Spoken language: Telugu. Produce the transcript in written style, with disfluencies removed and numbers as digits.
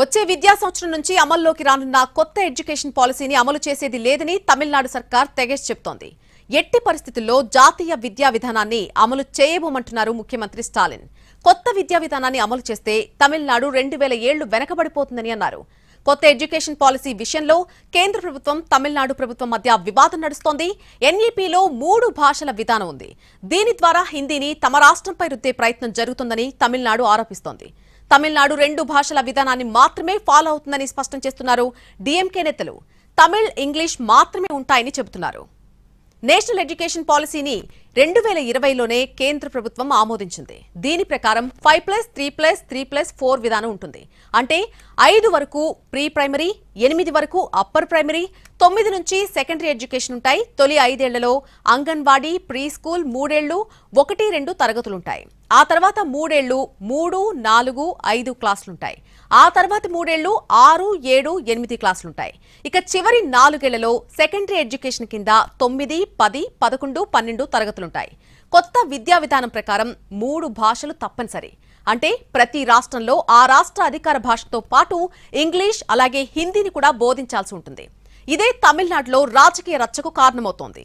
వచ్చే విద్యా సంవత్సరం నుంచి అమల్లోకి రానున్న కొత్త ఎడ్యుకేషన్ పాలసీని అమలు చేసేది లేదని తమిళనాడు సర్కార్ తెగేసి చెప్తోంది. ఎట్టి పరిస్థితుల్లో జాతీయ విద్యా విధానాన్ని అమలు చేయబోమంటున్నారు ముఖ్యమంత్రి స్టాలిన్. కొత్త విద్యా విధానాన్ని అమలు చేస్తే తమిళనాడు 2000 ఏళ్లు వెనకబడిపోతుందని అన్నారు. కొత్త ఎడ్యుకేషన్ పాలసీ విషయంలో కేంద్ర ప్రభుత్వం తమిళనాడు ప్రభుత్వం మధ్య వివాదం నడుస్తోంది. ఎన్ఈపీలో 3 భాషల విధానం ఉంది. దీని ద్వారా హిందీని తమ రాష్ట్రంపై రుద్దే ప్రయత్నం జరుగుతుందని తమిళనాడు ఆరోపిస్తోంది. తమిళనాడు 2 భాషల విధానాన్ని మాత్రమే ఫాలో అవుతుందని స్పష్టం చేస్తున్నారు డీఎంకే నేతలు. తమిళ్, ఇంగ్లీష్ మాత్రమే ఉంటాయని చెబుతున్నారు. నేషనల్ ఎడ్యుకేషన్ పాలసీని 2020లోనే కేంద్ర ప్రభుత్వం ఆమోదించింది. దీని ప్రకారం 5+3+3+4 విధానం ఉంటుంది. అంటే 5 వరకు ప్రీ ప్రైమరీ, 8 వరకు అప్పర్ ప్రైమరీ, 9 నుంచి సెకండరీ ఎడ్యుకేషన్ ఉంటాయి. తొలి 5 ఏళ్లలో అంగన్వాడీ, ప్రీ స్కూల్, 3 ఏళ్లు 1-2 తరగతులుంటాయి. ఆ తర్వాత 3 ఏళ్లు 3, 4, 5 క్లాసులుంటాయి. ఆ తర్వాత 3 ఏళ్లు 6, 7, 8 క్లాసులుంటాయి. ఇక చివరి 4 ఏళ్లలో సెకండరీ ఎడ్యుకేషన్ కింద 9, 10, 11, 12 తరగతులుంటాయి. కొత్త విద్యా విధానం ప్రకారం 3 భాషలు తప్పనిసరి. అంటే ప్రతి రాష్ట్రంలో ఆ రాష్ట్ర అధికార భాషతో పాటు ఇంగ్లీష్ అలాగే హిందీని కూడా బోధించాల్సి ఉంటుంది. ఇదే తమిళనాడులో రాజకీయ రచ్చకు కారణమవుతోంది.